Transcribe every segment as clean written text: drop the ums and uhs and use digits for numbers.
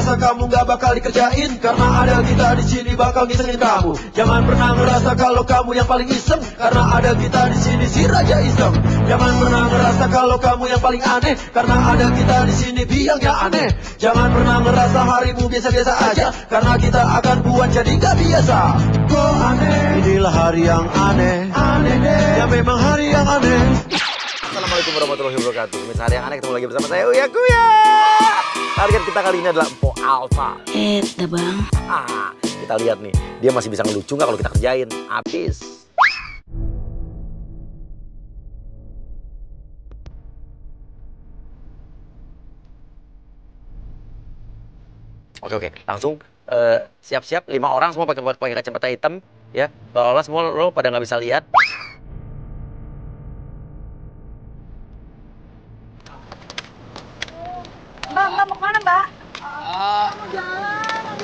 ngerasa kamu gak bakal dikerjain, karena ada kita di sini bakal ngisengin kamu. Jangan pernah ngerasa kalau kamu yang paling iseng, karena ada kita di sini si raja iseng. Jangan pernah ngerasa kalau kamu yang paling aneh, karena ada kita di sini biangnya aneh. Jangan pernah ngerasa harimu biasa-biasa aja, karena kita akan buat jadi gak biasa. Kok aneh? Inilah hari yang aneh, aneh deh. Ya memang hari yang aneh. Assalamualaikum warahmatullahi wabarakatuh. Hari yang aneh ketemu lagi bersama saya Uya Kuya. Target kita kali ini adalah Empo Alpha. Dah bang. Kita lihat nih, dia masih bisa ngelucu nggak kalau kita kerjain? Habis. Oke, langsung siap-siap 5 orang semua pakai kacamata hitam ya. Seolah-olah semua lo pada nggak bisa lihat. Mbak mau kemana mbak? Mau jalan.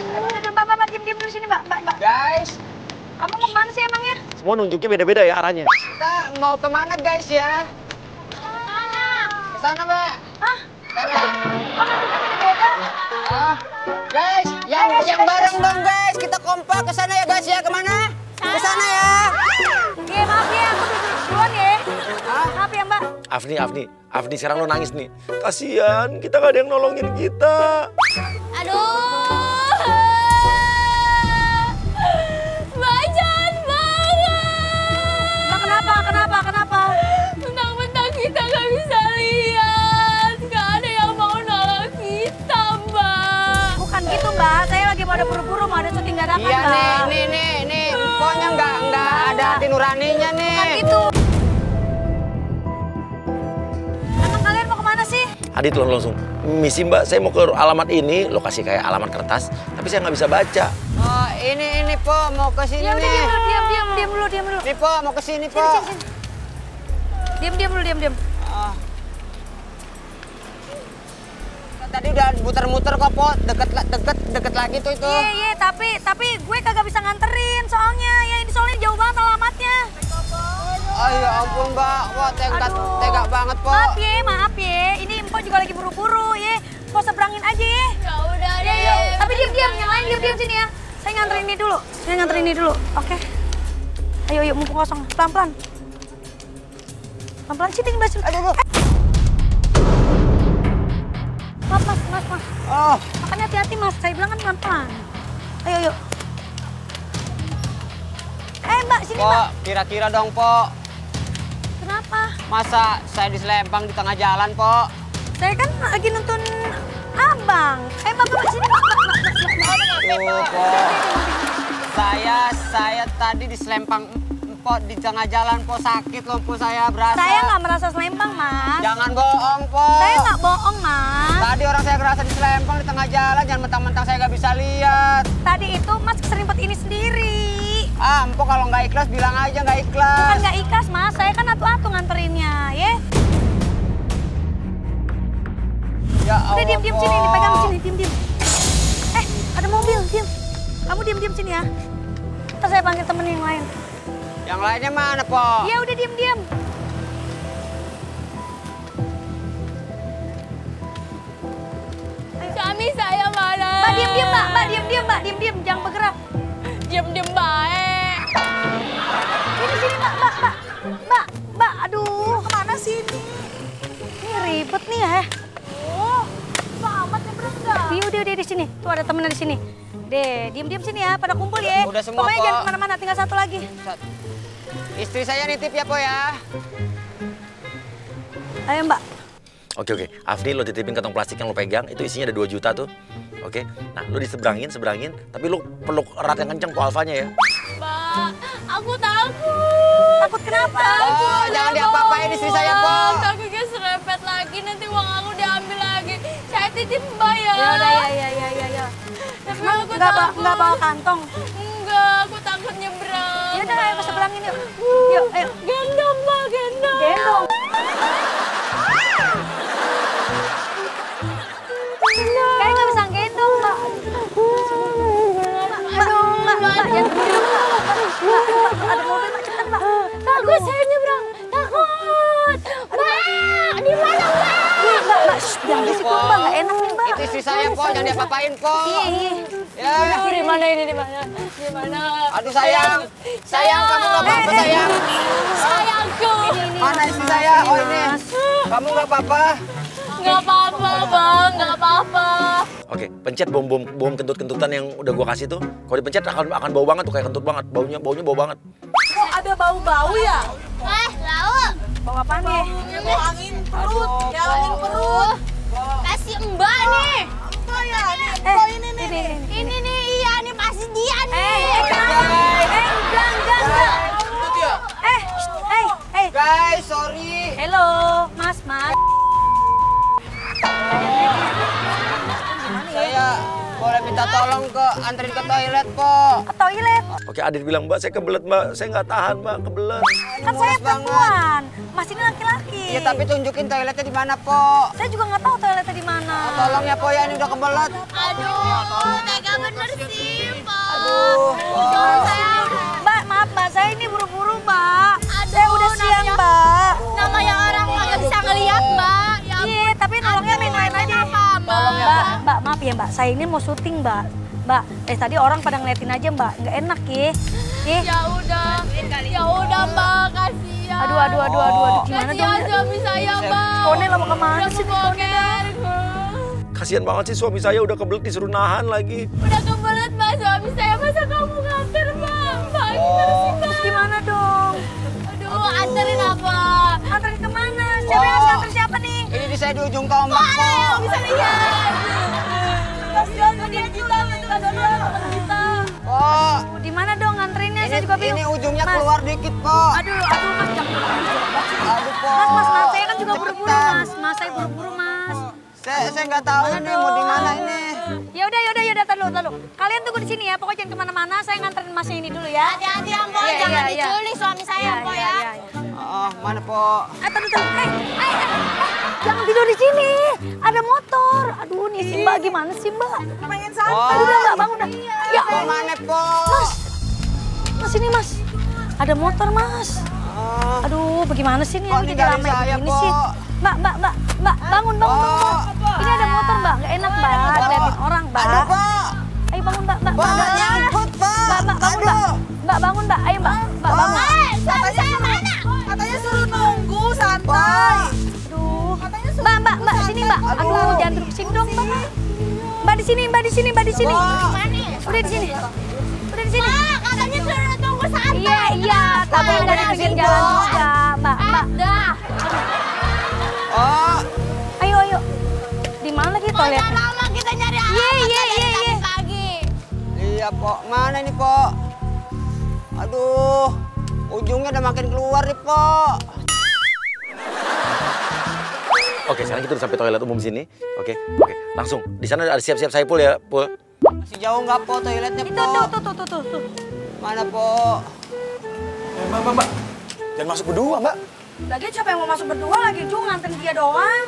Mbak, diam dulu sini mbak. Guys, Kamu mau kemana sih emangnya? Semua nunjuknya beda-beda ya arahnya. kita mau kemana guys ya? Ke sana mbak. Hah? Sana. Kok nunjuknya beda-beda? Guys, yang bareng dong guys. Kita kompak ke sana ya guys ya. Kemana? Ke sana ya. Iya maaf ya, aku duluan ya. Maaf ya mbak. Afni sekarang lo nangis nih. Kasian, kita gak ada yang nolongin kita. Aduh, Mbak jahat banget. Mbak kenapa? Mentang-mentang kita nggak bisa lihat, nggak ada yang mau nolong kita, Mbak. Bukan gitu mbak, saya lagi mau ada buru-buru, mau ada syuting dadakan Iya mbak. nih. Pokoknya nggak ada hati nuraninya nih. Bukan gitu. Emang kalian mau kemana sih? Adit lo langsung, misi mbak, saya mau ke alamat ini. Lo kasih kayak alamat kertas, tapi saya nggak bisa baca. Oh ini Po mau ke sini Ya udah nih. diam dulu. Nih Po mau ke sini Po. Sini. Diam. Oh. Tadi udah muter-muter kok Po, deket lagi tuh itu. Iya, tapi gue kagak bisa nganterin soalnya. Ya ini soalnya jauh banget alamatnya. Oh ya ampun Mbak, wah tega banget Po. Maaf ya. Ini Empok juga lagi buru-buru ya. Empok seberangin aja ya. Ya udah deh. Tapi diam, yang lain diam sini ya. Saya nganterin ini dulu. Oke. Ayo mumpung kosong. Pelan-pelan. Pelan-pelan sini Mbak. Aduh. Mas. Oh. Makanya hati-hati Mas. Saya bilang kan pelan-pelan. Ayo. Mbak, sini Po, Mbak. kira-kira dong Po. Kenapa? Masa saya diselempang di tengah jalan Po? Saya kan lagi nonton abang. Mbak, sini Mbak. Tuh Po. Saya tadi diselempang Po di tengah jalan Po, sakit loh Po saya berasa. Saya nggak merasa selempang, Mas. Jangan bohong Po. Saya nggak bohong, Mas. Tadi orang saya ngerasa diselempang di tengah jalan, jangan mentang-mentang saya nggak bisa lihat. Tadi itu Mas keserimpet ini sendiri. Empo kalau nggak ikhlas bilang aja nggak ikhlas. Bukan nggak ikhlas, Mas. Saya kan atu-atu nganterinnya, ya. Ya Allah, Udah diam Po. sini, dipegang sini, diam. Ada mobil, diam. Kamu diam sini ya. Ntar saya panggil temen yang lain. Yang lainnya mana Po? Ya udah diam. Suami saya mana? Mbak diam, Mbak. Diam. Jangan bergerak. Diam baik. Sini, Mbak. Aduh, kemana sih ini? Ini ribet nih ya. Mbak amat ya berengga. Iya, udah di sini. Tuh ada temennya di sini. Diam sini ya, pada kumpul ya. Udah semua, Pokoknya Po. jangan kemana-mana, tinggal satu lagi. Istri saya nitip ya Po ya. Ayo Mbak. Oke. Afni, lo titipin kantong plastik yang lo pegang, itu isinya ada 2 juta tuh. Oke, nah lo diseberangin, tapi lo peluk erat yang kenceng Po Alfanya ya. Mbak, aku takut. Takut kenapa? Oh, jangan diapa-apain istri saya Po. Kakinya serempet lagi, nanti uang aku diambil lagi. Saya titip Mbak ya. Ya udah, ya. Tapi Emang aku nggak takut. bawa kantong? Enggak, aku takut nyebrang. Ya udah, ayo ke seberangin yuk. Yuk, ayo. Gendong, Mbak, gendong. Gendong. Kayak nggak bisa gendong, Mbak. Mbak, jangan gendong, Mbak. Ada mobil, Mbak, cepetan, Mbak. Takut saya nyebrang, takut. Mbak, di mana Mbak? Mbak, jangan di situ, Mbak. Nggak enak nih, Mbak. Itu istri saya Po, jangan jangan diapa-apain, Po. Iya. Ya. Di mana ini, di mana? Di mana? Aduh sayang. Sayang, kamu nggak apa-apa, sayang. Sayangku. Mana istri saya? Oh ini. Kamu nggak apa-apa? Nggak apa-apa, Bang. Nggak apa-apa. Oke, pencet bom kentut-kentutan yang udah gua kasih tuh. Kalau dipencet akan bau banget tuh, kayak kentut banget. Baunya bau banget. Kok ada bau-bau ya? Tahu. Bau apa nih? Bau angin perut. Ya, angin perut. Kasih Mbak nih. Oh ya, ini nih. Ini nih, iya nih pasti dia nih. Enggak. Guys, sorry. Hello, Mas. Saya boleh minta tolong anterin ke toilet, Po. Ke toilet. Oke, Adit bilang, Mbak, saya kebelet, Mbak. Saya nggak tahan, Mbak, kebelet. Kan saya perempuan. Mas ini laki-laki. Ya tapi tunjukin toiletnya di mana, Po. Saya juga nggak tahu toiletnya di mana. Tolong ya, Po, ya ini udah kebelet. Aduh, tega bener sih, Pak. Aduh, Mbak, maaf Mbak, saya ini buru-buru Mbak. Saya udah siang namanya- Mbak. Namanya orang nggak bisa ngeliat, Mbak. Ya, Iya, tapi nolongnya main-main aja. Tolong ya, Mbak, maaf ya Mbak, saya ini mau syuting Mbak. Mbak, tadi orang pada ngeliatin aja Mbak, nggak enak ya. Ya udah, Mbak, kasihan. Aduh, gimana dong? Kasihan suami saya, Mbak. Kone lama kemana Udah sih? keboker. Kasihan banget sih suami saya udah kebelet disuruh nahan lagi. Udah kebelet, Mbak, suami saya. Masa kamu nganter, Mbak? Mbak, gimana sih, Mbak? Terus gimana dong? Aduh, anterin apa? Anterin kemana? Siapa yang harus anter siapa nih? ini di saya di ujung tombak, Po. Nggak bisa lihat. Kasihan dia kita, kita. Po, Di mana dong anterinnya? Saya juga bingung. ini ujungnya Mas. keluar dikit, Po. Aduh, Mas, jangan dijebak sih. Aduh, Po. Mas, saya kan juga buru-buru Cepetan. Mas, saya buru-buru Mas. Saya nggak tahu ini mau di mana ini. Ya udah, tahu. Kalian tunggu di sini ya, pokoknya jangan kemana-mana. Saya nganterin Masnya ini dulu ya. Hati-hati ya, Mbak. Iya, Jangan iya. diculik suami saya, Mbak, ya. Oh, mana, Po? Tunggu. Jangan tidur di sini. Ada motor. Aduh, nih si Mbak gimana sih Mbak? Pengen santai. Aduh, udah Mbak, bangun dah. Ya, Po mana, Po? Mas ini Mas. Ada motor Mas. Oh, Aduh, bagaimana sih nih? Kok Jadi ninggalin ramai saya, begini Po? sih. Mbak, bangun. Ini ada motor Mbak, nggak enak Mbak. Liatin orang Mbak. Aduh, Po. Ayo bangun Mbak. Po, nyangkut, Po. Mbak, bangun Mbak. Mbak, bangun Mbak. Ayo Mbak, bangun. Suami saya mana? Katanya suruh nunggu santai. Aduh. Mbak, sini Mbak. Aduh, jangan duduk sini dong Mbak. Mbak di sini. Mana? Udah di sini. Mbak, katanya suruh tunggu santai. Iya. Tapi udah di pinggir jalan juga, Mbak. Dah. Oh, Ayo. Di mana lagi toilet? Udah lama kita nyari alamat. Iya. Dari pagi. iya, Po. Mana ini, Po? Aduh, ujungnya udah makin keluar nih, Po. Oke, sekarang kita udah sampai toilet umum sini. Oke, langsung. Di sana ada siap-siap Saipul ya, Pul. Masih jauh nggak, Po, toiletnya, Itu Po? tuh. Mana, Po? Mbak. Jangan masuk berdua, Mbak. Lagi siapa yang mau masuk berdua lagi? Cuma nganterin dia doang.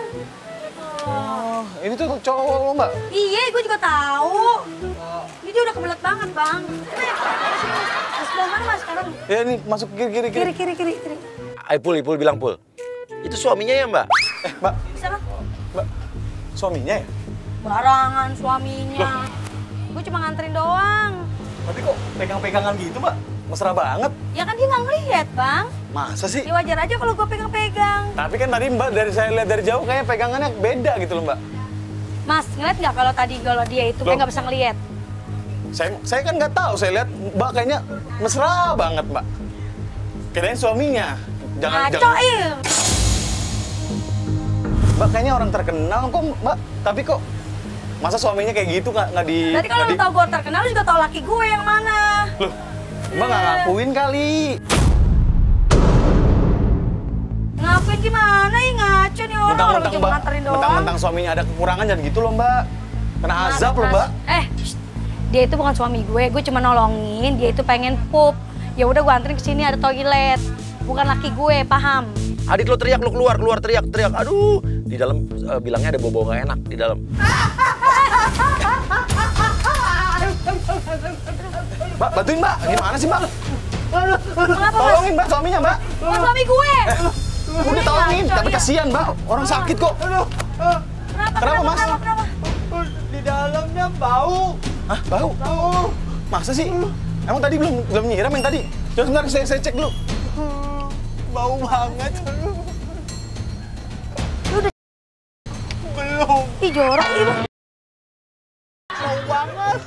Oh, ini tuh cowok lo, Mbak. Iya, gue juga tahu. Ini dia udah kebelet banget, Bang. Mas, sebelah mana Mas sekarang? Ya, ini masuk kiri. Kiri. Ayo, Pul bilang, Pul. Itu suaminya ya, Mbak? Mbak, Bisa kan? Mbak. Suaminya ya? Barangan suaminya. Gue cuma nganterin doang. Tapi kok pegang-pegangan gitu, Mbak? Mesra banget. Ya kan dia nggak ngeliat, Bang. Masa sih? Ya wajar aja kalau gue pegang-pegang. Tapi kan tadi Mbak, saya lihat dari jauh kayaknya pegangannya beda gitu loh, Mbak. Mas, ngeliat nggak kalau dia itu kayak nggak bisa ngeliat? Saya kan nggak tahu, saya lihat Mbak kayaknya mesra banget, Mbak. Kirain suaminya. Ngaco, iya. Mbak kayaknya orang terkenal kok, Mbak. Tapi kok masa suaminya kayak gitu nggak di... Berarti kalau lu tau gue terkenal, lu juga tau laki gue yang mana. Loh, Mbak nggak ngakuin kali. Ngakuin gimana ya? Ngaco nih orang. Mentang-mentang cuma Mbak, nganterin doang. mentang-mentang suaminya ada kekurangan jangan gitu loh, Mbak. Kena azab loh, Mbak. Dia itu bukan suami gue cuma nolongin, dia itu pengen pup. Ya udah gue anterin ke sini ada toilet. Bukan laki gue, paham? Adit lo teriak, lo keluar teriak. Aduh, di dalam bilangnya ada bobo nggak enak di dalam. Mbak, bantuin Mbak. Gimana sih Mbak? Kenapa, Mas? Tolongin Mbak suaminya Mbak. Bukan suami gue. Udah tolongin, tapi kasihan Mbak. Orang sakit kok. Kenapa, Kenapa, Mas? Kenapa? Di dalam. dalamnya bau. Hah, bau? Bau. Masa sih? Emang tadi belum nyiram yang tadi? Coba sebentar saya cek dulu. Bau banget. Lu udah Belum. ih jorok ih, Bang. Bau banget.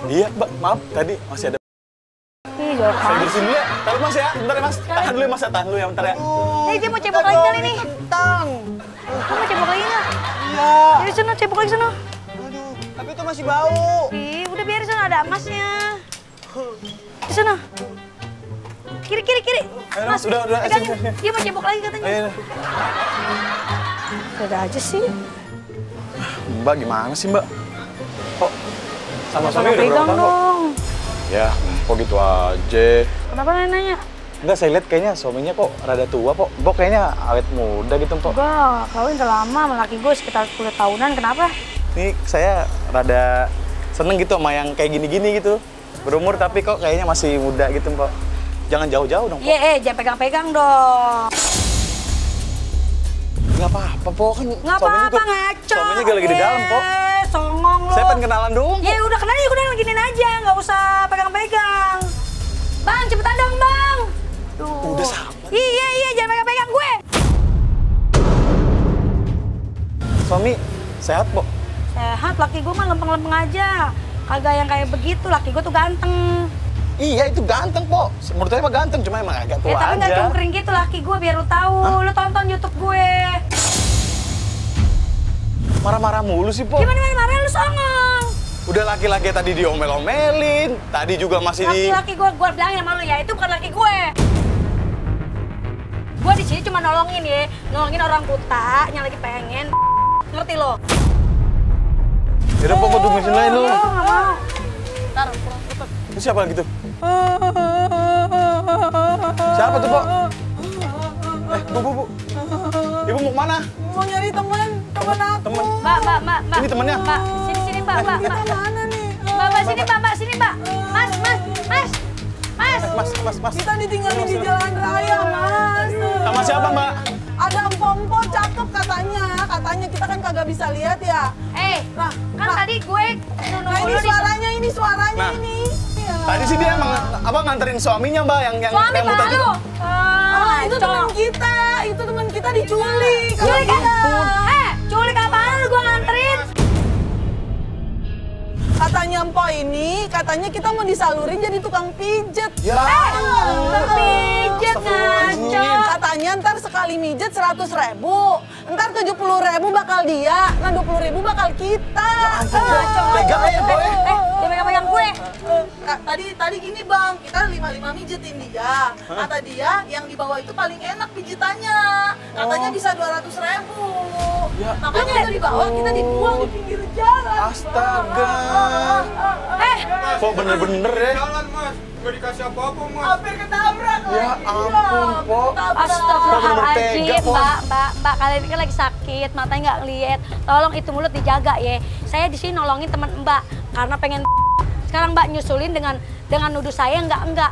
Iya, Mbak. Maaf, tadi masih ada. Ih, jorok Saya banget. bersihin dulu ya. Tahan Mas ya. Bentar ya, Mas. Tahan dulu ya, Mas. Tahan dulu ya, bentar ya. Dia mau cebok lagi kali nih. Kentang. Kamu mau cebok lagi nggak? Iya. Jadi sana cebok lagi sana. Aduh, tapi itu masih bau. Ih, udah biarin sana ada emasnya. Di sana. Kiri. Ayo, Mas. Udah. pegangin. Sini. Dia mau cebok lagi katanya. Ayo. Ada aja sih. Mbak, gimana sih, Mbak? Kok sama suami udah berapa Pegang tahun, Kok? dong. Ya, kok gitu aja. Kenapa nanya? Enggak, saya lihat kayaknya suaminya kok rada tua, Pok. Pok kayaknya awet muda gitu, Pok. Enggak, kawin udah lama sama laki gue sekitar 10 tahunan. Kenapa? Nih, saya rada seneng gitu sama yang kayak gini-gini gitu. Berumur tapi kok kayaknya masih muda gitu, Pok. Jangan jauh-jauh dong, Pok. Iya, jangan pegang-pegang dong. Nggak apa-apa, Pok. Kan Nggak suaminya apa-apa, juga- ngaco. Suaminya juga lagi di dalam, Pok. Songong lo. Saya pengen kenalan dong. Ya udah kenal ya, udah giniin aja, nggak usah pegang-pegang. Bang, cepetan dong, Bang. Duh. Udah sabar. Iya, jangan pegang-pegang gue. Suami sehat, Pok. Sehat, laki gue mah lempeng-lempeng aja. Kagak yang kayak begitu, laki gue tuh ganteng. Iya, itu ganteng, Pok. Menurut saya mah ganteng, cuma emang agak tua Ya tapi nggak aja. cungkring gitu laki gue, biar lu tahu. Lu tonton YouTube gue. Marah-marah mulu sih, Pok. Gimana marah lu songong. Udah laki-laki tadi diomel-omelin, tadi juga masih di... Laki-laki gue bilangin sama lu ya, itu bukan laki gue. Gue di sini cuma nolongin ya, nolongin orang buta yang lagi pengen. Ngerti lo? Yaudah, Pok, tunggu sini lain lu. Nggak mau. Ntar, cepet. Itu siapa lagi tuh? Siapa tuh, Pok? Bu. Ibu mau kemana? Mau nyari teman aku. Temen. Mbak. Ini temennya? Mbak, sini Mbak. Kita mana nih? Mbak, sini Mbak. Mas. Mas. Kita ditinggalin di jalan raya, Mas. Sama siapa, Mbak? Ada empom-empom cakep katanya. Katanya kita kan kagak bisa lihat ya. Kan tadi gue suruh Nah, dulu ini suaranya Nah. ini. Iya. Tadi sih dia emang nganterin suaminya, Mbak, yang Suami buta Mbak itu. lu. Oh, itu teman kita. Itu teman kita diculik. Culik Iya. culik apaan lu gue nganterin? Katanya Empok ini, katanya kita mau disalurin jadi tukang pijet. Ya. Pijet ngaco. Katanya ntar sekali mijet 100.000, ntar 70.000 bakal dia, nah 20.000 bakal kita. Pegang aja, Boy. Dia pegang-pegang gue. Tadi gini Bang, kita 5 mijetin dia. Kata dia yang di bawah itu paling enak pijitannya. Katanya bisa 200.000. Makanya itu di bawah kita dibuang di pinggir jalan. Astaga. Kok bener-bener ya? Jalan, Mas. Gak dikasih apa-apa, Mas. Hampir ketabrak Ya lagi. ampun, Pok. Astagfirullahaladzim, Tega, Pok. Mbak, kalian ini kan lagi sakit, matanya nggak ngeliat. Tolong itu mulut dijaga ya. Saya di sini nolongin teman Mbak karena pengen. Sekarang Mbak nyusulin dengan nuduh saya enggak. Mbak,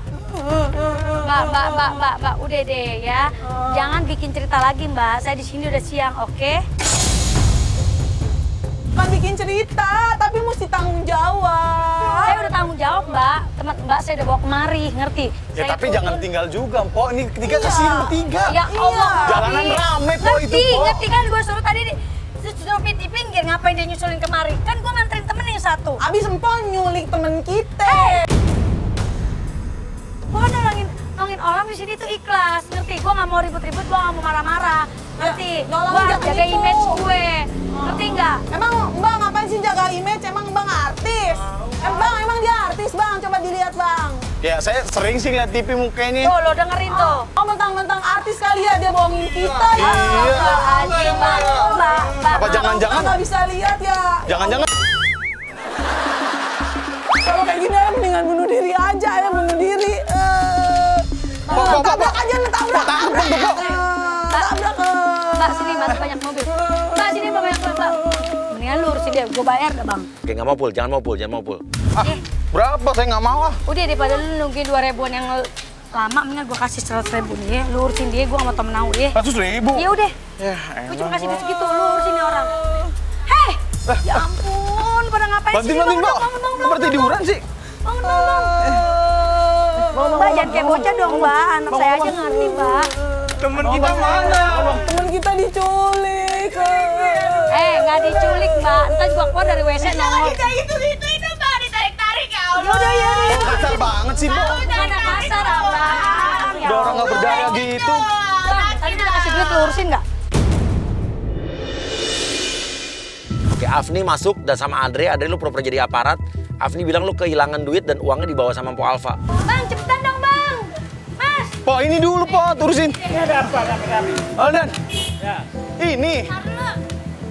udah deh ya. Jangan bikin cerita lagi, Mbak. Saya di sini udah siang, oke? Bukan bikin cerita, tapi mesti tanggung jawab. Saya udah tanggung jawab, Mbak. Teman Mbak saya udah bawa kemari, ngerti? Ya Saya tapi tuh- jangan tinggal juga, Pok. Ini ketiga kesini bertiga. Ya Allah. Jalanan rame, Po, itu, Po. Ngerti kan gue suruh tadi suruh di pinggir, ngapain dia nyusulin kemari? Kan gue nganterin temen yang satu. Abis Empok nyulik temen kita. Gue kan nolongin orang di sini tuh ikhlas, ngerti? Gue nggak mau ribut-ribut, gue nggak mau marah-marah, ngerti? nolongin Gue jangan jaga nipu. image gue, ngerti nggak? Emang Bang ngapain sih jaga image? Emang Bang artis? Emang dia artis Bang? Coba dilihat Bang. Ya saya sering sih ngeliat TV mukanya. Tuh, lo dengerin tuh. Oh mentang-mentang artis kali ya dia bohongin kita ya. Astagfirullahaladzim, Mbak. Apa jangan-jangan? Nggak bisa lihat ya. Jangan-jangan. Kalau kayak gini mendingan bunuh diri aja ya, bunuh diri. Pok. Tabrak aja lu tabrak. Tabrak. Mbak, sini Mbak, banyak mobil. Mbak, sini Mbak, banyak mobil, Mbak. Mendingan lu urusin dia, gue bayar dah, Bang. Oke, nggak mau pul, jangan mau pul. Berapa? Saya nggak mau ah. Udah daripada lu nungguin 2.000-an yang lama, mendingan gue kasih 100.000 nih ya. Lu urusin dia, gue gak mau temen ya. 100.000. Ya udah. Ya, Gue cuma kasih duit segitu, lu urusin nih orang. Hei! Ya ampun, pada ngapain sih? Bantuin, Mbak. Seperti tiduran sih. Mbak, jangan kayak bocah dong, Mbak. Anak saya aja ngerti, Mbak. Temen kita mana? Temen kita diculik. Nggak diculik, Mbak. Ntar juga keluar dari WC nongol. Itu Mbak, ditarik-tarik ya Allah. Yaudah, ya. Kasar banget sih, Mbak. Mana kasar, Abang. Udah orang nggak berdaya gitu. Bang, tadi kita kasih duit, lurusin nggak? Oke, Afni masuk dan sama Andre lu pura-pura jadi aparat. Afni bilang lu kehilangan duit dan uangnya dibawa sama Po Alfa. Bang, cepetan dong, Bang. Mas. Po, ini dulu, Po, turusin. Ini ada apa kami? Aldan. Ya. Ini.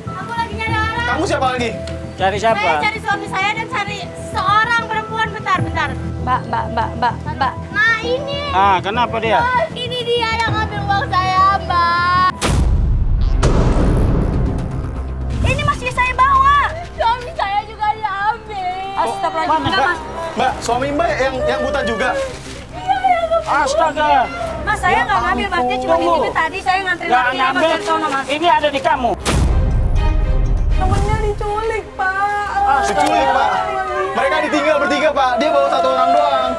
Aku lagi nyari orang. Kamu siapa lagi? Cari siapa? Saya cari suami saya dan cari seorang perempuan. Bentar. Mbak. Nah ini. Ah, kenapa dia? Oh, ini dia yang ngambil uang saya, Mbak. Ini masih saya bawa. Suami saya juga diambil. Astagfirullahaladzim, enggak, Mas. Mbak, suami Mbak yang buta juga. Astaga. Mas, saya nggak ngambil, Mas. Dia cuma Tunggu. nitipin tadi. Saya ngantri Nggak lagi ya, Mas, ngambil. dari sono, Mas. Ini ada di kamu. Temennya diculik, Pak. Diculik, Pak. Mereka ditinggal bertiga, Pak. Dia bawa satu orang doang.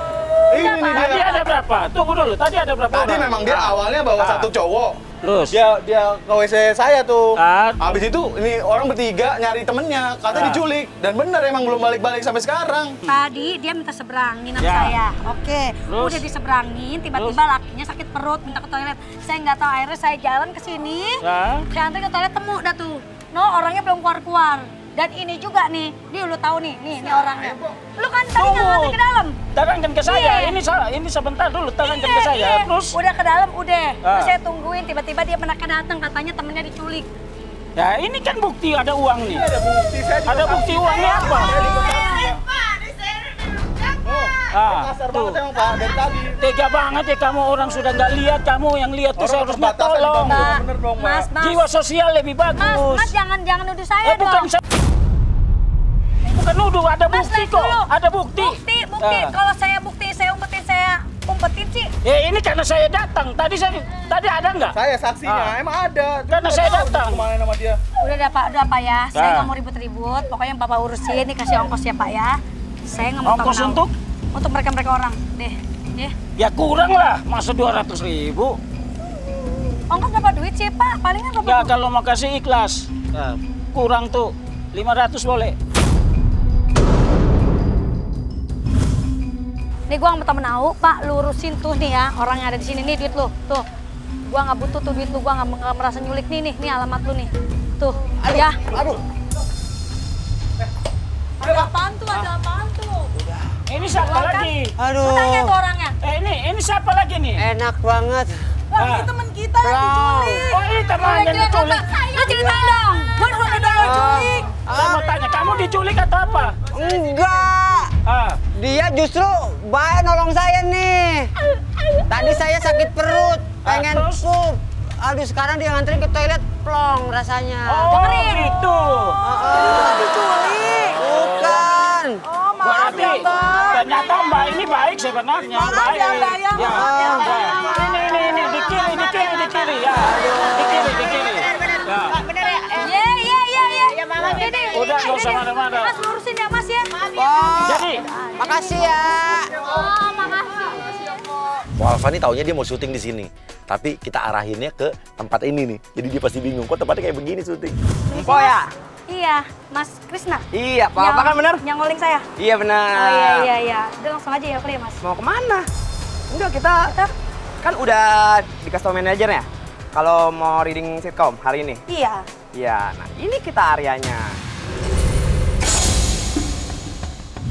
Ini nih Tadi dia. ada berapa? Tunggu dulu. Tadi ada berapa Tadi orang? memang dia awalnya bawa satu cowok. Terus? Dia ke WC saya tuh. Ah. Habis itu ini orang bertiga nyari temennya, katanya diculik. Dan bener emang belum balik-balik sampai sekarang. Tadi dia minta seberangin sama Ya. saya. Oke, Terus? udah diseberangin, tiba-tiba lakinya sakit perut, minta ke toilet. Saya nggak tahu, akhirnya saya jalan ke sini. Ya. Saya antri ke toilet, temu dah tuh. No, orangnya belum keluar-keluar. Dan ini juga nih, lu tahu nih orangnya. Lu kan tadi nggak ngantri ke dalam. Tangankan ke saya. Iya. Ini sebentar dulu. Tangankan ke saya. Iya. Terus? Udah ke dalam, udah. Ah. Terus saya tungguin, tiba-tiba dia mendadak datang, katanya temennya diculik. Ya, ini kan bukti ada uang nih. Ada bukti saya juga. Ada bukti uangnya apa? Ah, Kasar tuh. banget emang, Pak, dari tadi. Tega banget ya kamu, orang sudah nggak lihat, kamu yang lihat tuh Orang seharusnya perbatasan tolong. dibantu. Mbak, bener dong, Mbak. Mas. Jiwa sosial lebih bagus. Mas, jangan nuduh saya bukan dong. bukan nuduh, ada Mas, bukti lihat kok. dulu. Ada bukti. Bukti. Ah. Kalau saya umpetin sih. Ya ini karena saya datang. Tadi ada nggak? Saya saksinya, Ah. emang ada. Karena saya datang. Kemana nama dia? Udah Pak ya. Saya Nah. nggak mau ribut-ribut. Pokoknya Bapak urusin, dikasih ongkos ya Pak ya. Saya nggak mau Ongkos tahu-tahu. untuk? mereka orang. Deh. Ya kurang lah, masa 200.000. Ongkos berapa duit sih Pak? Palingan berapa? Ya kalau mau kasih ikhlas, nah, kurang tuh 500 boleh. Nih gua sama temen Au, Pak lurusin tuh nih ya orang yang ada di sini nih duit lu. Tuh. Gua nggak butuh tuh duit lu, gua nggak merasa nyulik nih alamat lu nih. Tuh, ya. Aduh. Ada apaan tuh? Ini siapa lagi? Aduh, Tanya tuh orangnya. Ini siapa lagi nih? enak banget. Bang, ini temen kita yang diculik. Oh ini temannya diculik. Lu cerita dong. Gua udah diculik. Saya mau tanya, kamu diculik atau apa? Enggak, Ah, dia justru baik nolong saya nih. Tadi saya sakit perut, pengen terus? pup. Aduh, sekarang dia nganterin ke toilet, plong rasanya. oh gitu. Diculik. Bukan. Oh, maaf Berarti ya, Bang. ternyata Mbak ini baik sebenarnya. Maaf Baik. ya, Mbak, ya. Ya. Maaf ya, Mbak. Ini di kiri ya. Di kiri. Ya. Iya, Mama. Udah, nggak usah marah-marah. Mas lurusin ya Mas ya. Oh, Jadi, makasih ya. Oh, makasih. Po Alfa nih taunya dia mau syuting di sini. Tapi kita arahinnya ke tempat ini nih. Jadi dia pasti bingung, kok tempatnya kayak begini syuting. Po ya? Iya, Mas Krisna. Iya, Pak apa kan bener? Yang ngoling saya. Iya benar. Oh iya. Udah langsung aja ya kali ya Mas. Mau kemana? Enggak, kita kan udah dikasih tau manajernya. Kalau mau reading sitcom hari ini. Iya. Iya, nah ini kita areanya.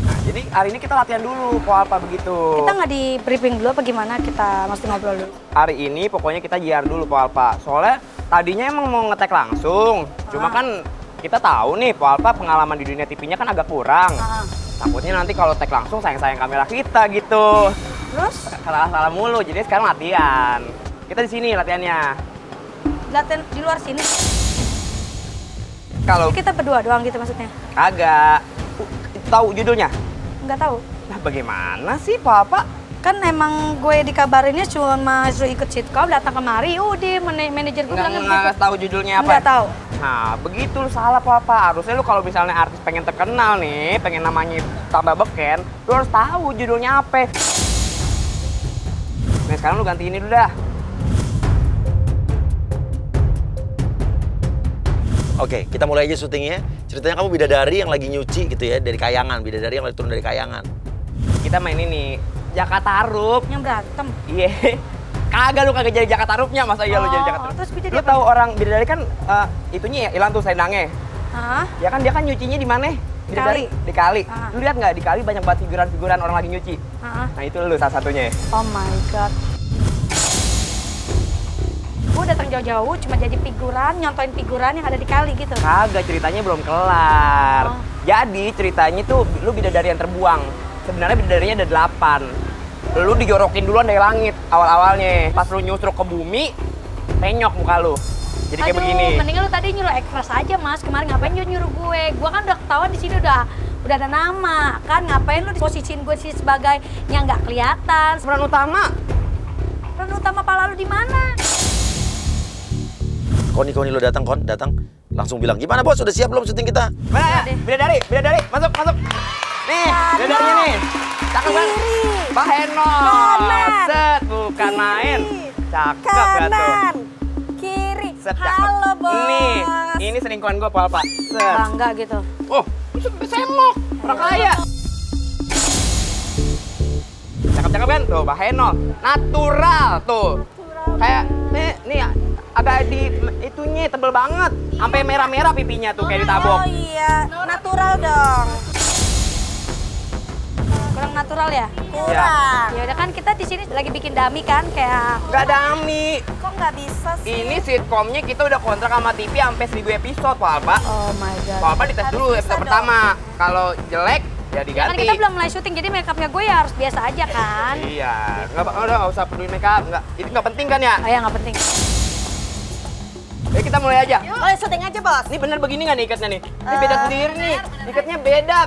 Nah, jadi hari ini kita latihan dulu, Po apa begitu. Kita nggak di briefing dulu apa gimana? Kita mesti ngobrol dulu. Hari ini pokoknya kita JR dulu, Po Alpa. Soalnya tadinya emang mau ngetek langsung. Cuma kan kita tahu nih, Po Alpa pengalaman di dunia TV-nya kan agak kurang. Takutnya nanti kalau tag langsung sayang-sayang kamera kita gitu. Terus? Salah-salah mulu, jadi sekarang latihan. Kita di sini latihannya. Latihan di luar sini. Kalau Kita berdua doang gitu maksudnya? kagak, tahu judulnya? Nggak tahu. Nah bagaimana sih, Po Alpa? Kan emang gue dikabarinnya cuma suruh ikut sitcom, datang kemari, udah manajer gue bilang Nggak tahu judulnya apa? Nggak tahu. Nah, begitu lu salah Papa. Harusnya lu kalau misalnya artis pengen terkenal nih, pengen namanya tambah beken, lu harus tahu judulnya apa. Nah, sekarang lu ganti ini dulu dah. Oke, kita mulai aja syutingnya. Ceritanya kamu bidadari yang lagi nyuci gitu ya, dari kayangan. Bidadari yang lagi turun dari kayangan. Kita main ini, Jakarta Rup. Yang berantem. Iya. Kagak lu kagak jadi Jakarta Rupnya, masa iya lu jadi Jakarta Rup? Terus gue jadi Lu tahu orang bidadari kan itunya ya hilang tuh selendangnya. Hah? Ya kan dia kan nyucinya di mana? Bidadari di kali. Lu lihat nggak di kali banyak banget figuran-figuran orang lagi nyuci. Nah itu lu salah satunya. Oh my god. Gue datang jauh-jauh cuma jadi figuran, nyontoin figuran yang ada di kali gitu. Kagak, ceritanya belum kelar. Jadi ceritanya tuh lu bidadari yang terbuang. Sebenarnya bidadarinya ada 8. Lu dijorokin duluan dari langit awal-awalnya. Pas lu nyusruk ke bumi, penyok muka lu. Jadi kayak begini. Mendingan lu tadi nyuruh ekspres aja Mas. Kemarin ngapain nyuruh gue? Gue kan udah ketahuan di sini udah ada nama kan. Ngapain lu posisiin gue sih sebagai yang nggak kelihatan? Peran utama. Peran utama pala lu di mana? Koni lu datang, langsung bilang, gimana bos, udah siap belum syuting kita? Mana? Bidadari, masuk. Nih, bidadarinya nih. Cakep kan? Pak Heno. Set, bukan main. Cakep gak tuh? Kiri. Set, cakep. Halo bos. Nih, ini selingkuhan gue Pak. Set. Bangga gitu. Oh, semok. Orang kaya. Cakep kan? Tuh, Pak Heno. Natural tuh. Kayak, nih agak di itunya tebel banget. Sampai merah-merah pipinya tuh kayak ditabok. Oh iya, natural dong. Kurang natural ya? Kurang. Ya udah kan kita di sini lagi bikin dummy kan kayak. Nggak dummy. Kok nggak bisa sih? Ini sitkomnya kita udah kontrak sama TV sampai 1000 episode, Pak Alpa. Oh my god. Pak Alpa dites dulu episode pertama. Kalau jelek ya Kan diganti. kita belum mulai syuting jadi makeupnya gue ya harus biasa aja kan. Iya, nggak usah peduli makeup, itu nggak penting kan ya? Oh ya nggak penting. Kita mulai aja. Boleh syuting aja bos. Ini bener begini nggak nih ikatnya nih? Ini beda sendiri nih. Ikatnya beda.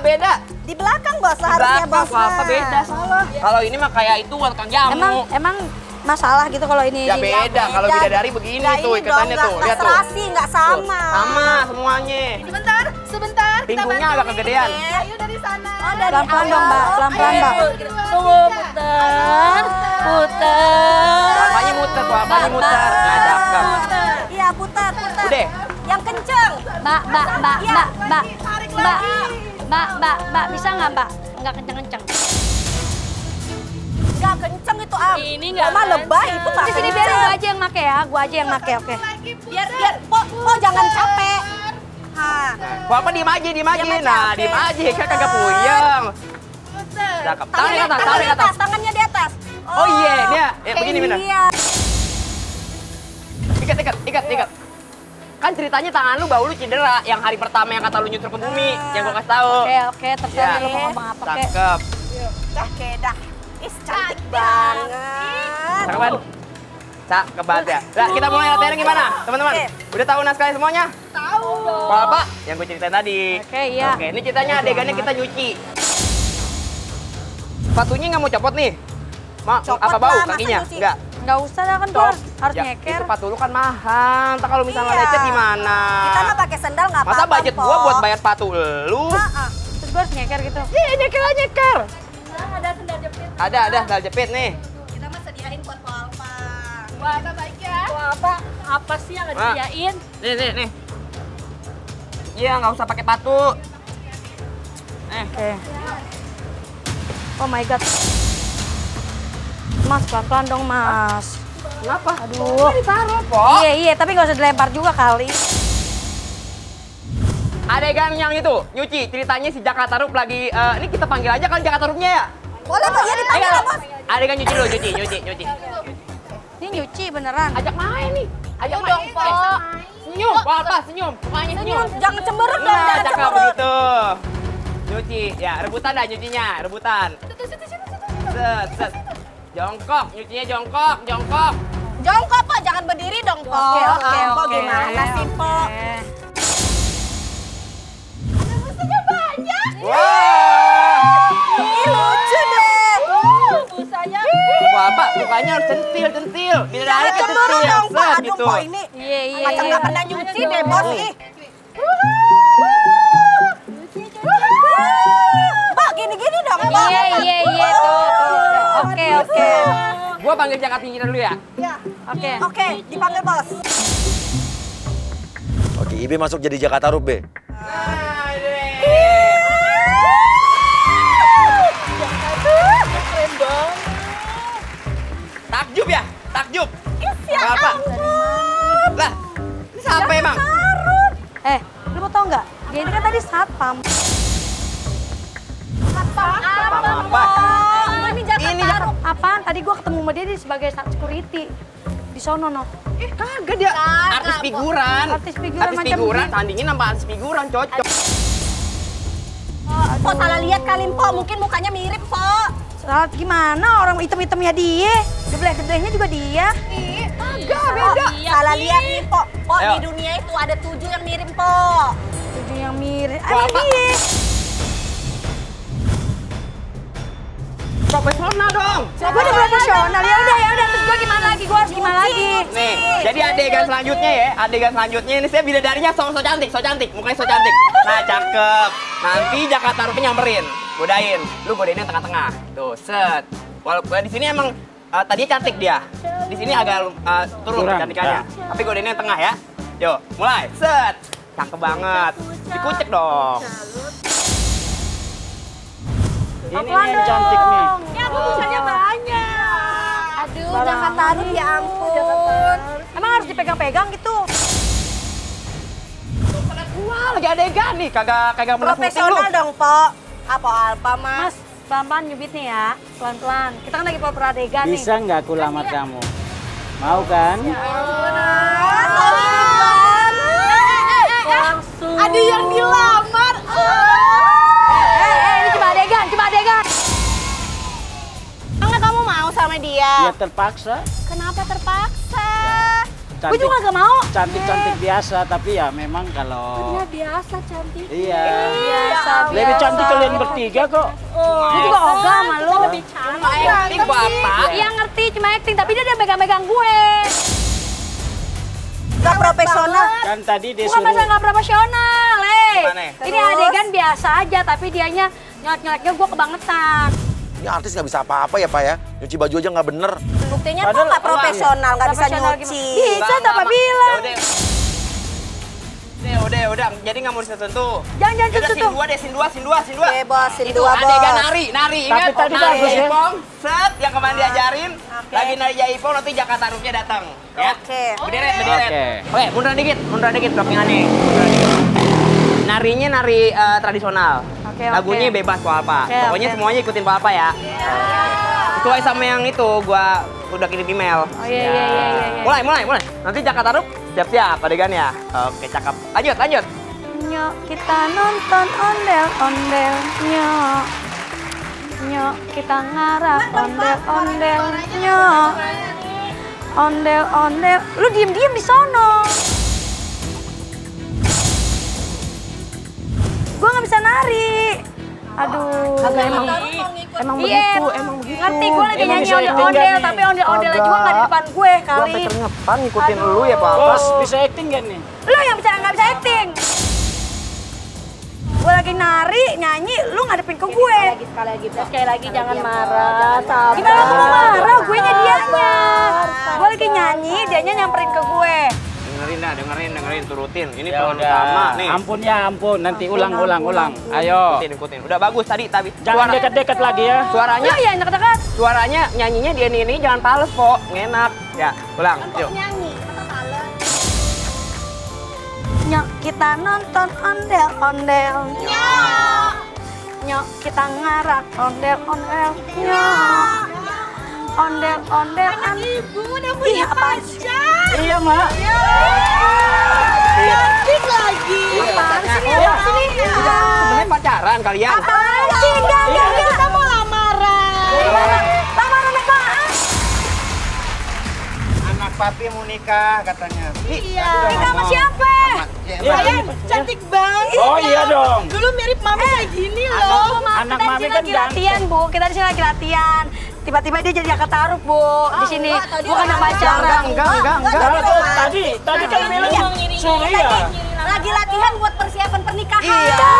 Di belakang bos seharusnya bos. Apa beda salah? Kalau ini mah kayak itu tukang jamu. Emang masalah gitu kalau ini. Ya beda. Kalau bidadari begini tuh ikatannya tuh. Lihat tuh. Nggak sama. Sama semuanya. Sebentar. Pinggungnya agak kegedean. Ayo dari sana. Oh dari pelan-pelan dong mbak. Pelan-pelan mbak. Tunggu puter. Apanya muter? Nah, cakep. Iya putar. Udah. Yang kenceng. Mbak. Bisa nggak mbak? Nggak kenceng-kenceng. Nggak kenceng itu am. Ini nggak Mama lebay itu nggak. Di sini biar gue aja yang make ya. Gue aja yang make oke. Biar. Po jangan capek. Bapak diem aja. Nah, diem aja. Kan kagak puyeng. Cakep. Tangan di atas. Tangannya di atas. Oh iya, dia. Begini bener. Iya. Ikat. Kan ceritanya tangan lu bau lu cedera yang hari pertama yang kata lu nyusur ke bumi, yang gua kasih tahu. Oke, terserah lu mau ngomong apa kek. Cakep. Oke, dah. Cantik banget. Cakep kan? Cakep banget ya. Nah, kita mulai latihan gimana, teman-teman? Udah tahu naskahnya semuanya? Tahu. Apa? Yang gue ceritain tadi. Oke, iya. Oke, ini ceritanya adegannya kita nyuci. Sepatunya nggak mau copot nih? Apa bau kakinya? Enggak. Nggak usah lah kan, Stop. harus Ya, nyeker. itu sepatu lu kan mahal. Ntar kalau misalnya lecet gimana? Kita mah pakai sendal nggak apa-apa. Masa budget gua buat bayar sepatu lu? Terus gue harus nyeker gitu. Iya, nyeker. Ada sendal jepit. Ada sandal jepit nih. Kita mah sediain buat Po Alpa. Wah, baik ya. Apa sih yang nggak disediain? Nih. Iya, nggak usah pakai sepatu. Oke. Oh my god. Mas, pelan-pelan dong, Mas. Kenapa? Aduh. Ditaruh, Po. Iya, tapi nggak usah dilempar juga kali. Adegan yang itu, nyuci. Ceritanya si Jakarta Rup lagi, ini kita panggil aja kan Jakarta Rupnya ya? Boleh kok, ya dipanggil lah, Bos. Adegan nyuci dulu, nyuci. Ini nyuci beneran. Ajak main nih. Ajak main. dong, Po. Senyum, apa? Senyum. Pokoknya senyum. Jangan cemberut dong, Nah, jangan cakep cemberut. begitu. Nyuci, ya rebutan dah nyucinya, rebutan. Set. Jongkok, nyucinya jongkok. Jongkok, Po. Jangan berdiri dong, Po. Oke. Po, gimana sih, Po? Wah. Ih, lucu deh. Busanya. Apa? mukanya harus centil. Bidadari Jangan cemburu dong, Pak. Aduh, gitu. kok ini macam nggak pernah nyuci deh, bos. Ih. Pak, gini-gini dong, Pak. Iya, tuh. Oke. Gua panggil Jakarta Tinggi dulu ya. Oke, dipanggil bos. Oke, Ibe masuk jadi Jakarta Rup, Be. Takjub ya? Takjub. Apa? Lah, ini siapa emang? Lu mau tau nggak? Dia ini kan tadi satpam. Apa? Ini Jakarta Rup. Apaan? Tadi gua ketemu sama dia sebagai security. Di sono, no. Kagak dia. Artis figuran. Artis figuran macam figuran, gitu. tandingin sama artis figuran, cocok. Po salah lihat kali, Po. Mungkin mukanya mirip, Po. Salah gimana? Orang hitam-hitamnya dia. Gebleh-geblehnya juga dia. Kagak, beda. Salah lihat nih, Po. Po, Ayo. di dunia itu ada 7 yang mirip, Po. Itu yang mirip. Wah, apa? Dia. Profesional dong. Gue udah profesional. Ya udah. Terus gue gimana lagi? Gue harus gimana lagi? Nih, jadi adegan selanjutnya ya. Adegan selanjutnya ini saya bidadarinya so cantik. Mukanya so cantik. Nah, cakep. Nanti Jakarta Rupnya nyamperin. Godain. Lu godain yang tengah-tengah. Tuh, set. Walaupun di sini emang tadinya cantik dia. Di sini agak turun kecantikannya. Tapi godain yang tengah ya. Yuk, mulai. Set. Cakep banget. Dikucek dong. Ini yang cantik nih. Ya, tulisannya banyak. Aduh, Jakarta Rup, ya ampun. Emang harus dipegang-pegang gitu? Wah, lagi adegan nih. Kagak pernah syuting lu. Profesional dong, Po. Apa Alpa, Mas? Mas, pelan-pelan nyubit nih ya. Pelan-pelan. Kita kan lagi pura-pura adegan nih. Bisa nggak aku lamar kamu? Mau kan? Langsung. Ada yang dilamar. Ini cuma adegan. Enggak kamu mau sama dia? Ya terpaksa. Kenapa terpaksa? Gue juga gak mau. Cantik-cantik biasa, tapi ya memang kalau... Biasa cantik. Iya. Biasa. Lebih cantik kalian bertiga kok. Dia juga ogah sama lu. Cuma acting Bapak. Iya ngerti, cuma acting. Tapi dia udah megang-megang gue. Gak profesional. Kan tadi dia Bukan masa suruh... gak profesional, Gimana? Ini adegan biasa aja, tapi dianya nyolek-nyoleknya gue kebangetan. Ini artis nggak bisa apa-apa ya, Pak ya? Nyuci baju aja nggak bener. Buktinya kok gak profesional, gak bisa Profesional nyuci. Bisa, apa bilang? Udah. Jadi nggak mau disentuh. Jangan Udah, tutup. scene 2 deh. Oke, bos, scene Itu 2, adegan bos. nari. Tapi Ingat? tadi Nari bagus ya. jaipong, set, yang kemarin diajarin. Lagi nari jaipong, nanti Jakarta Rupnya datang. Ya. Oke. Berderet. Oke. Oke, munduran dikit droppingannya. Narinya nari tradisional. Oke. Lagunya bebas Pak Alpa. Oke, Pokoknya oke. semuanya ikutin Pak Alpa ya. Sesuai sama yang itu, gua udah kirim email. Oh iya. Mulai. Nanti Jakarta Rup siap-siap adegannya. Oke, cakep. Lanjut. Nyok, kita nonton ondel-ondel. Nyok, kita ngarah ondel-ondel. Nyok. Ondel-ondel. Lu diem-diem di sono. Gue nggak bisa nari. Aduh. Emang begitu. Ngerti, gue lagi Emang nyanyi bisa acting ondel-ondel, nggak nih? tapi ondel-ondelnya juga nggak di depan gue kali. Keringetan ngikutin lu ya Pak Alpa. Bos, bisa acting kan nih? Lu yang nggak bisa acting. Gue lagi nari, nyanyi, lu ngadepin ke gue. Sekali lagi jangan marah. Gimana gue mau marah? Gue nya dianya. Gue lagi nyanyi, dianya nyamperin ke gue. Dengerin, turutin. Ini Ya peran udah. utama nih. Ampun. Nanti ulang. Ayo. Ikutin. Udah bagus tadi. Jangan dekat-dekat lagi ya. Suaranya, Lu ya dekat-dekat. suaranya nyanyinya dia ini jangan pales kok. Ngenak. Ya, ulang. Yuk. Nyok, kita nonton ondel-ondel. Nyok, kita ngarak ondel-ondel. Nyok. Ondel-ondel. Ibu udah punya pacar. Iya, Mak. Cantik lagi. Apaan sih ini? Iya. Apaan sih ini? Sebenarnya pacaran kalian. Apaan sih? Enggak. Kita mau lamaran. Lamaran apaan? Anak papi mau nikah katanya. Iya. Nikah sama siapa? Sayang, cantik banget. Oh iya dong. Dulu mirip mami kayak gini loh. Anak Kita di mami sini kan lagi latihan, Bu. Kita di sini lagi latihan. Tiba-tiba dia jadi angkat taruh, Bu. Di sini. Bukan yang pacaran. Enggak. Tadi kan bilang suruh ya. Lagi latihan buat persiapan pernikahan. Iya.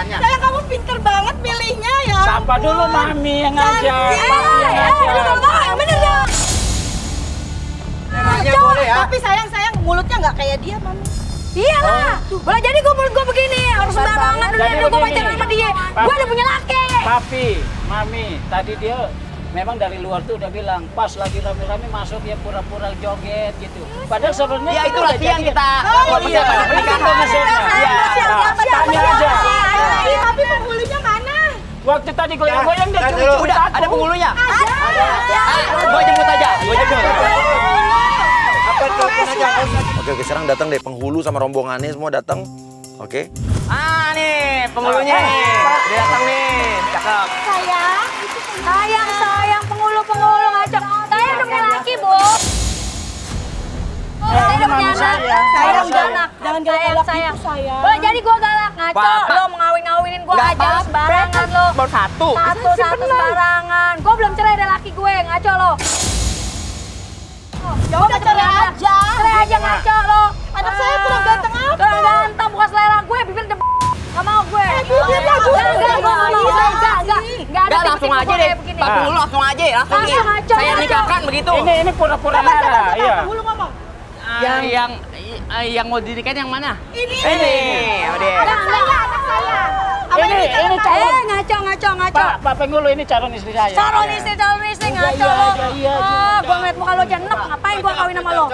Sayang kamu pinter banget milihnya ya. Sapa dulu mami yang ngajak. Bener ya. Boleh ya. Tapi sayang mulutnya nggak kayak dia, mami. Iyalah. Boleh jadi gue begini. Harus sembarangan dulu. Jadi Gue begini. pacaran sama dia. Gue udah punya laki. Papi, mami, tadi dia memang dari luar tuh udah bilang pas lagi rame-rame masuk dia pura-pura joget gitu. Padahal sebenarnya Ya kita itu udah latihan jadi- kita. Oh Buat iya, persiapan itu pernikahan. maksudnya. Iya. Tanya aja. Tapi penghulunya mana? Waktu tadi goyang-goyang dia cuma Udah, ada penghulunya? Gua jemput aja, gua jemput. Apa telepon aja? Oke, sekarang datang deh penghulu sama rombongannya semua datang. Oke. Nih, penghulunya nih. Dia datang nih. Cakep. Sayang, penghulu ngaco. Saya udah punya laki, Bu. Saya udah punya anak. Sayang, anak. Jangan galak-galak sayang. gitu, sayang. Boleh jadi gue galak, ngaco. Pak. Lo mengawin-ngawinin gue Nggak aja apa-apa. sembarangan lo. Baru satu. Satu sembarangan. Gue belum cerai dari laki gue, ngaco lo. Ya udah cerai aja. Cerai aja ngaco lo. Anak saya kurang ganteng apa? Kurang ganteng, bukan selera gue, bibir de. Gak mau gue. bibirnya gue. Enggak, gue gak mau. Enggak Enggak, ada langsung aja deh. begini. Pak penghulu langsung aja, langsung nih. Langsung aja, Saya aja. nikahkan begitu. Ini pura-pura marah, iya. Penghulu ngomong. Yang mau dinikahin yang mana? Ini. Oh deh. Anak saya. Ini calon. Ngaco. Pak penghulu ini calon istri saya. Calon istri ngaco lo. Iya. Gue ngeliat muka lo aja enek, ngapain gue kawin sama lo?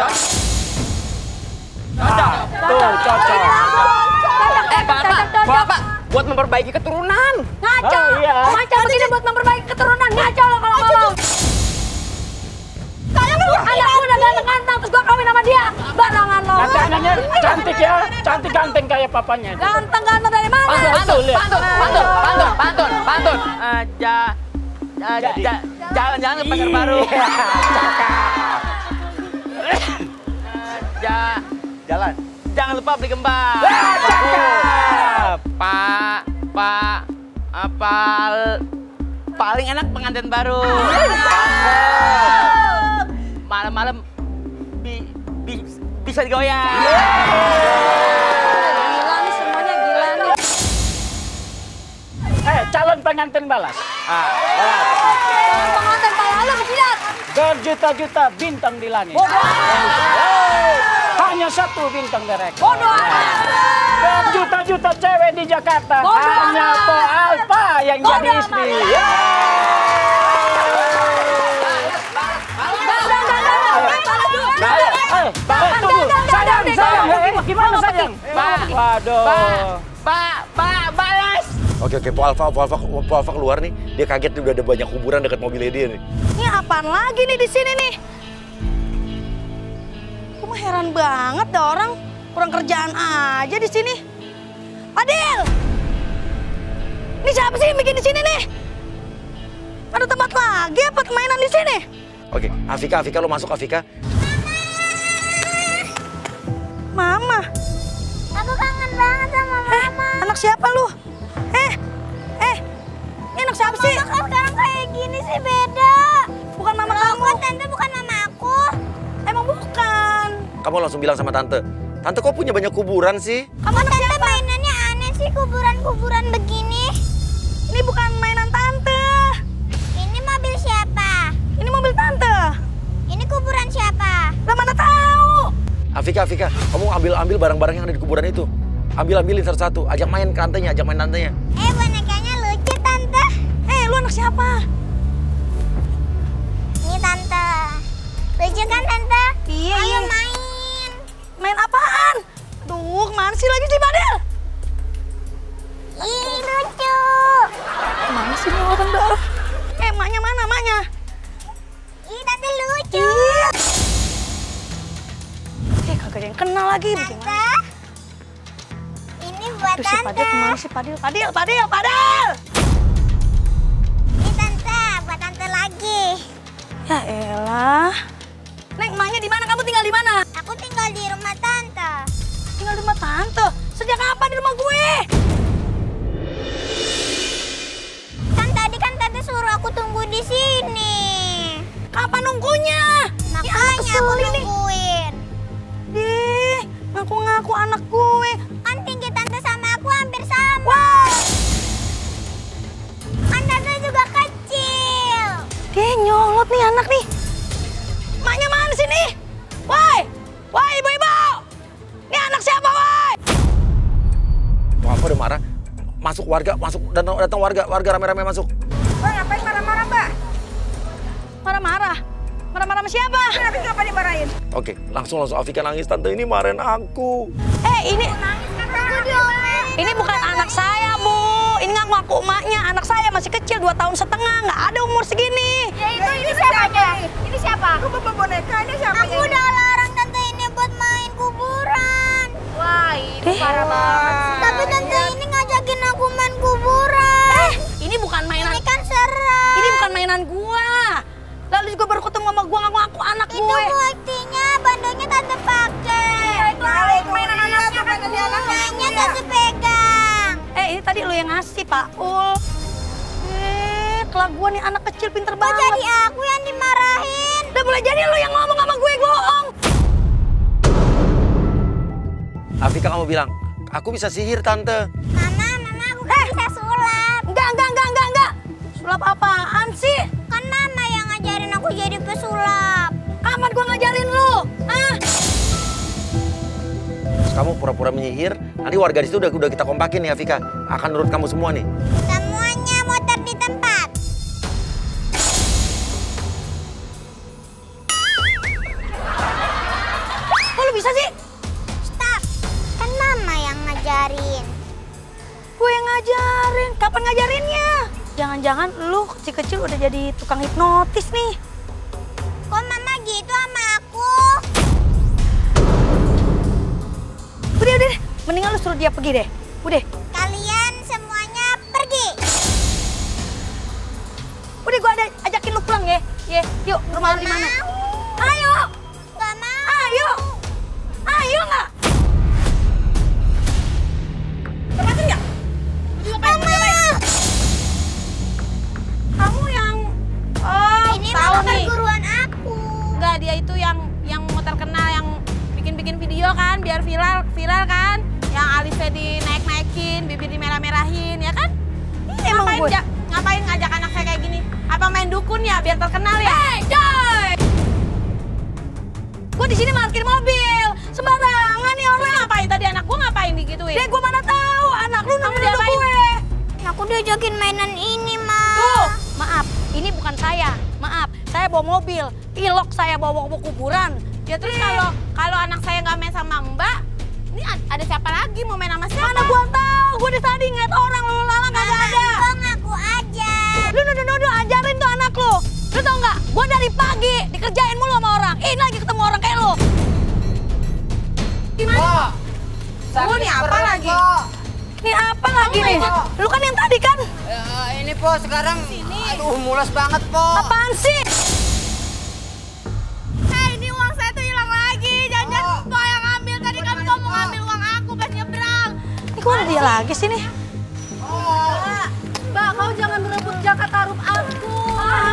Tuh, cocok. Bapak, buat memperbaiki keturunan. Ngaco. Oh, iya. Ngaco begini buat memperbaiki keturunan. Ngaco lo kalau ngomong. Anak gue udah ganteng-ganteng, terus gue kawin sama dia. Barangan lo. Nanti anaknya cantik ya, cantik ganteng kayak papanya. Ganteng-ganteng dari mana? Pantun. Jalan-jalan ke pasar baru. Jalan. Jangan lupa beli kembang. Paling enak pengantin baru. Malam-malam bisa digoyang. Gila nih semuanya, gila nih. Calon pengantin balas. Pengantin pala lo berjilat. Berjuta-juta bintang di langit. Hanya satu bintang direct. Bodoh amat. Berjuta-juta cewek di Jakarta. Bodoh Hanya amat. Po Alfa yang jadi Bodoh istri. Tunggu. Sayang. Gimana sayang? Waduh. Pak, balas. Oke, Po Alfa keluar nih. Dia kaget udah ada banyak kuburan dekat mobilnya dia nih. Ini apaan lagi nih di sini nih? Kamu heran banget dah orang kurang kerjaan aja di sini. Fadil, ini siapa sih yang bikin di sini nih? Ada tempat lagi apa mainan di sini? Oke, Afika lo masuk Afika. Mama. Aku kangen banget sama mama. Anak siapa lu? Ini anak siapa sih? Mama kok sekarang kayak gini sih beda. Bukan mama kamu. Kok tante bukan mama aku? Emang bukan. Kamu langsung bilang sama tante. Tante kok punya banyak kuburan sih? Kamu tante mainannya aneh sih kuburan-kuburan begini. Ini bukan mainan tante. Ini mobil siapa? Ini mobil tante. Ini kuburan siapa? Lah mana tahu? Afika, kamu ambil barang-barang yang ada di kuburan itu. Ambilin satu-satu. Ajak main tantenya. Bonekanya lucu tante. Lu anak siapa? Ini tante. Lucu kan tante? Iya. Ayo main. Main apaan? Duh, kemana sih lagi si Badil? Ih lucu. Mana sih ini orang dah? Emaknya mana, emaknya? Ih tante lucu. Kagak ada yang kenal lagi. Bagaimana? Tante. Ini buat Aduh, si tante. Padil kemana sih? Padil. Ini tante, buat tante lagi. Ya elah. Neng, emaknya di mana? Kamu tinggal di mana? Aku tinggal di rumah tante. Tinggal di rumah tante? Sejak kapan di rumah gue? Kan tadi kan tante suruh aku tunggu di sini. Kapan nunggunya? Makanya aku nungguin. Dih, ngaku-ngaku anak gue. Kan tinggi tante sama aku hampir sama. Wah. Kan tante juga kecil. Dia nyolot nih anak nih. Maknya mana sini? Woi, woi ibu-ibu. Ini anak siapa, woi? Apa udah marah? Masuk warga, datang warga rame-rame masuk. Mbak, ngapain marah-marah, Mbak? Marah-marah? Marah-marah sama siapa? Kenapa dimarahin? Oke, langsung Afika nangis, tante ini marahin aku. Ini bukan anak saya, Bu. Ini ngaku-ngaku emaknya. Anak saya masih kecil, 2 tahun setengah. Nggak ada umur segini. Ya ini siapa? Ini siapa? Aku bawa boneka, ini siapa? Aku udah larang tante ini buat main kuburan. Wah, ini parah banget. Tapi tante ini ngajakin aku main kuburan. Ini bukan mainan. Ini kan serem. Ini bukan mainan gua. Lalu juga baru ketemu sama gua ngaku-ngaku anak Itu gue. buktinya bandonya tante pakai. Mainan anaknya kan tadi Mainnya tante pegang. Ini tadi lu yang ngasih, Pak Ul. Kelakuan nih anak kecil pinter Kok banget. jadi aku yang dimarahin? Udah boleh jadi lu yang ngomong sama gue bohong. Afika kamu bilang, aku bisa sihir tante. Mama aku kan bisa sulap. Enggak. Sulap apaan sih? Kan mama yang ngajarin aku jadi pesulap. Kapan gua ngajarin lu? Terus kamu pura-pura menyihir, nanti warga di situ udah kita kompakin nih Afika. Akan nurut kamu semua nih. Semuanya muter di tempat. Kok lu bisa sih? Stop. Kan mama yang ngajarin. Gue yang ngajarin. Kapan ngajarinnya? Jangan-jangan lu kecil-kecil udah jadi tukang hipnotis nih. Kok mama gitu sama aku? Udah. Mendingan lu suruh dia pergi deh. Udah. Kalian semuanya pergi. Udah gua ajakin lu pulang ya. Yuk, rumah lu di mana? Ayo. Gak mau. Ayo nggak? Lepasin nggak? Kamu yang Ini tahu mama nih. perguruan aku. Enggak, dia itu yang mau terkenal, yang bikin video kan, biar viral kan. Yang alisnya dinaik-naikin, bibir dimerah-merahin, ya kan? Ngapain ngajak anak saya kayak gini? Apa main dukun ya, biar terkenal ya? Joy! Gue di sini parkir mobil, sembarangan nih orang. Ngapain tadi anak gue ngapain digituin? Deh, gue mana tahu, anak lu namanya gue. Aku diajakin mainan ini, Ma. Tuh, maaf, ini bukan saya. Maaf, saya bawa mobil. Ilok saya bawa kuburan. Ya terus kalau anak saya nggak main sama Mbak, ini ada siapa lagi mau main sama siapa? Mana gua tahu, gua di tadi ngeliat orang lalu lalang kagak ada. Kok ngaku aja. Lu nuduh ajarin tuh anak lu. Lu tau nggak? Gua dari pagi dikerjain mulu sama orang. Ini lagi ketemu orang kayak lu. Gimana? Gua nih apa lagi? Ini apa lagi nih? Lu kan yang tadi kan? Ini Po, sekarang aduh mules banget Po. Apaan sih? Ini uang saya tuh hilang lagi. Jangan kok yang ngambil. Tadi kan kau mau ngambil uang aku pas nyebrang. Ini kok ada dia lagi sih nih? Mbak, kau jangan merebut jaket taruh aku.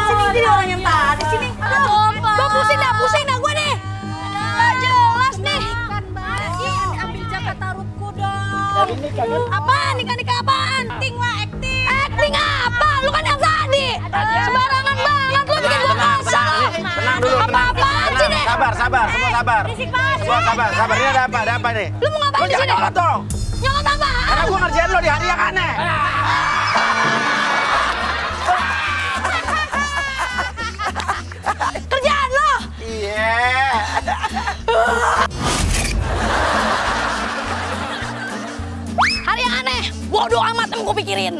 Sini jadi orang yang tadi sini. Gue pusing dah gue nih. Gak jelas nih. Ambil jaket taruhku dong. Apaan? Nikah apaan? Acting lah, acting. Acting apa? Lu kan yang tadi. Sembarangan banget lu bikin gue kesal. Tenang dulu, Apa-apaan sih nih? Sabar, semua sabar. Berisik banget. Semua sabar. Ini ada apa nih? Lu mau ngapain Lu di jangan sini? nyolot dong. Nyolot apaan? Karena gue ngerjain lo di hari yang aneh. Kerjaan lo. Iya. Hari yang aneh. Bodoh amat yang gue pikirin.